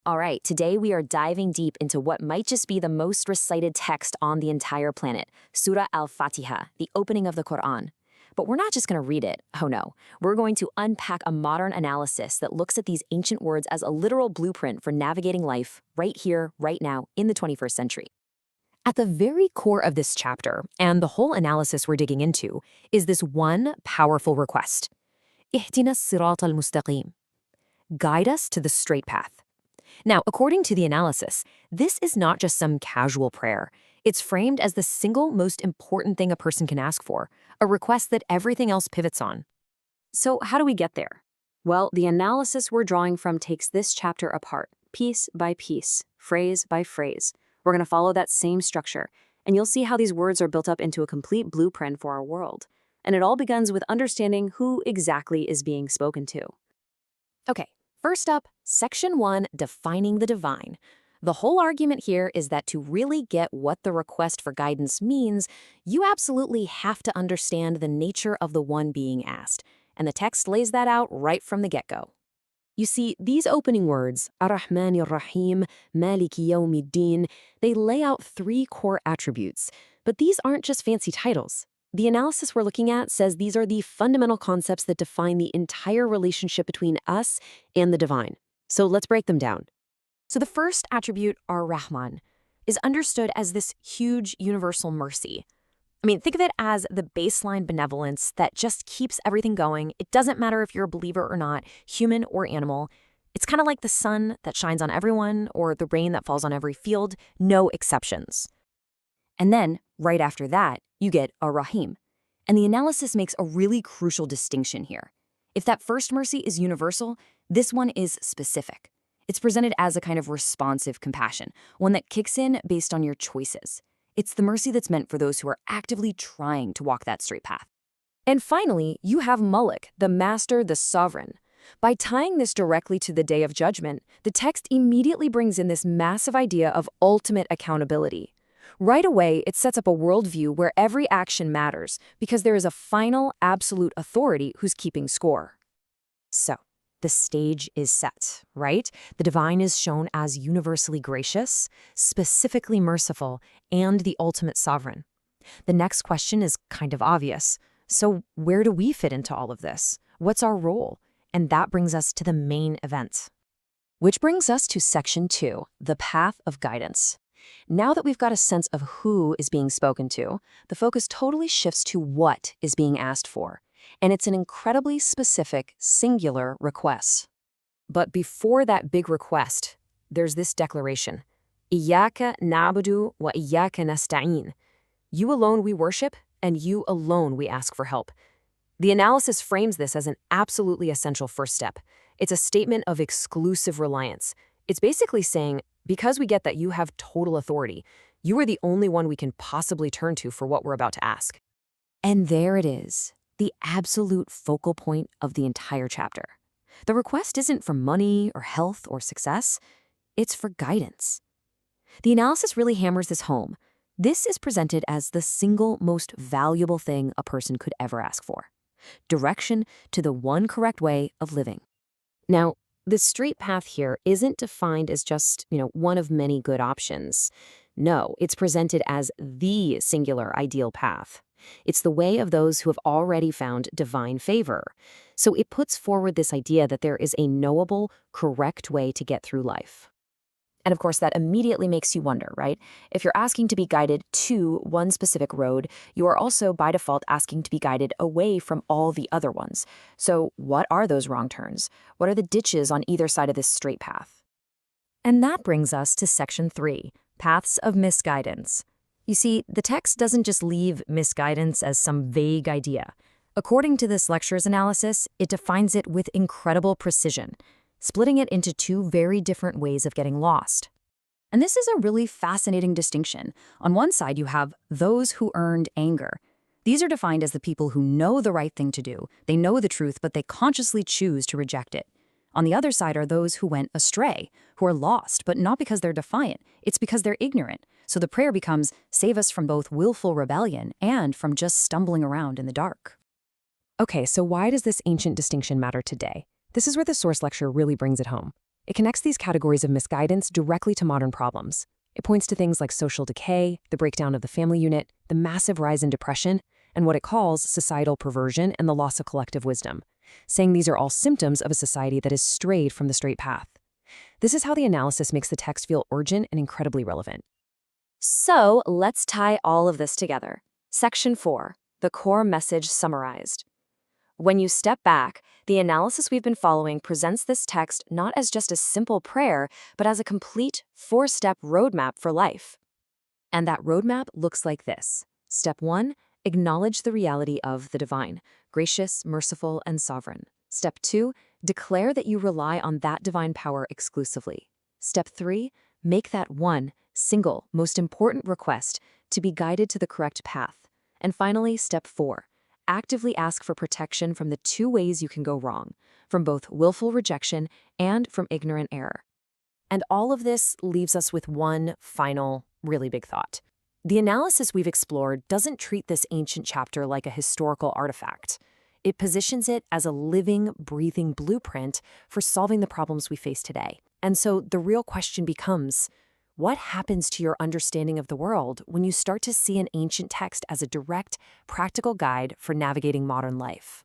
All right, today we are diving deep into what might just be the most recited text on the entire planet, Surah al-Fatiha, the opening of the Quran. But we're not just going to read it. Oh no. We're going to unpack a modern analysis that looks at these ancient words as a literal blueprint for navigating life right here, right now, in the 21st century. At the very core of this chapter, and the whole analysis we're digging into, is this one powerful request. Ihdina sirat al-mustaqim. Guide us to the straight path. Now, according to the analysis, this is not just some casual prayer. It's framed as the single most important thing a person can ask for, a request that everything else pivots on. So how do we get there? Well, the analysis we're drawing from takes this chapter apart, piece by piece, phrase by phrase. We're going to follow that same structure, and you'll see how these words are built up into a complete blueprint for our world. And it all begins with understanding who exactly is being spoken to. Okay. First up, Section 1, Defining the Divine. The whole argument here is that to really get what the request for guidance means, you absolutely have to understand the nature of the one being asked, and the text lays that out right from the get-go. You see, these opening words, Ar-Rahman Ar-Rahim, Maliki Yawmiddin, they lay out three core attributes, but these aren't just fancy titles. The analysis we're looking at says these are the fundamental concepts that define the entire relationship between us and the divine. So let's break them down. So the first attribute, Ar-Rahman, is understood as this huge universal mercy. I mean, think of it as the baseline benevolence that just keeps everything going. It doesn't matter if you're a believer or not, human or animal. It's kind of like the sun that shines on everyone or the rain that falls on every field, no exceptions. And then, right after that, you get Ar-Rahim. And the analysis makes a really crucial distinction here. If that first mercy is universal, this one is specific. It's presented as a kind of responsive compassion, one that kicks in based on your choices. It's the mercy that's meant for those who are actively trying to walk that straight path. And finally, you have Malik, the master, the sovereign. By tying this directly to the Day of Judgment, the text immediately brings in this massive idea of ultimate accountability. Right away, it sets up a worldview where every action matters because there is a final, absolute authority who's keeping score. So, the stage is set, right? The divine is shown as universally gracious, specifically merciful, and the ultimate sovereign. The next question is kind of obvious. So, where do we fit into all of this? What's our role? And that brings us to the main event. Which brings us to Section 2, the path of guidance. Now that we've got a sense of who is being spoken to, the focus totally shifts to what is being asked for. And it's an incredibly specific, singular request. But before that big request, there's this declaration. Iyyaka na'budu wa iyyaka nasta'in. You alone we worship, and you alone we ask for help. The analysis frames this as an absolutely essential first step. It's a statement of exclusive reliance. It's basically saying, because we get that you have total authority, you are the only one we can possibly turn to for what we're about to ask. And there it is, the absolute focal point of the entire chapter. The request isn't for money or health or success. It's for guidance. The analysis really hammers this home. This is presented as the single most valuable thing a person could ever ask for. Direction to the one correct way of living. Now, the straight path here isn't defined as just, one of many good options. No, it's presented as the singular ideal path. It's the way of those who have already found divine favor. So it puts forward this idea that there is a knowable, correct way to get through life. And of course, that immediately makes you wonder, right? If you're asking to be guided to one specific road, you are also by default asking to be guided away from all the other ones. So what are those wrong turns? What are the ditches on either side of this straight path? And that brings us to Section 3, Paths of Misguidance. You see, the text doesn't just leave misguidance as some vague idea. According to this lecture's analysis, it defines it with incredible precision, splitting it into two very different ways of getting lost. And this is a really fascinating distinction. On one side, you have those who earned anger. These are defined as the people who know the right thing to do. They know the truth, but they consciously choose to reject it. On the other side are those who went astray, who are lost, but not because they're defiant. It's because they're ignorant. So the prayer becomes, save us from both willful rebellion and from just stumbling around in the dark. Okay, so why does this ancient distinction matter today? This is where the source lecture really brings it home. It connects these categories of misguidance directly to modern problems. It points to things like social decay, the breakdown of the family unit, the massive rise in depression, and what it calls societal perversion and the loss of collective wisdom, saying these are all symptoms of a society that has strayed from the straight path. This is how the analysis makes the text feel urgent and incredibly relevant. So let's tie all of this together. Section 4, the core message summarized. When you step back, the analysis we've been following presents this text not as just a simple prayer, but as a complete 4-step roadmap for life. And that roadmap looks like this. Step 1, acknowledge the reality of the divine, gracious, merciful, and sovereign. Step 2, declare that you rely on that divine power exclusively. Step 3, make that one, single, most important request to be guided to the correct path. And finally, step 4, actively ask for protection from the 2 ways you can go wrong, from both willful rejection and from ignorant error. And all of this leaves us with one final, really big thought. The analysis we've explored doesn't treat this ancient chapter like a historical artifact. It positions it as a living, breathing blueprint for solving the problems we face today. And so the real question becomes, what happens to your understanding of the world when you start to see an ancient text as a direct, practical guide for navigating modern life?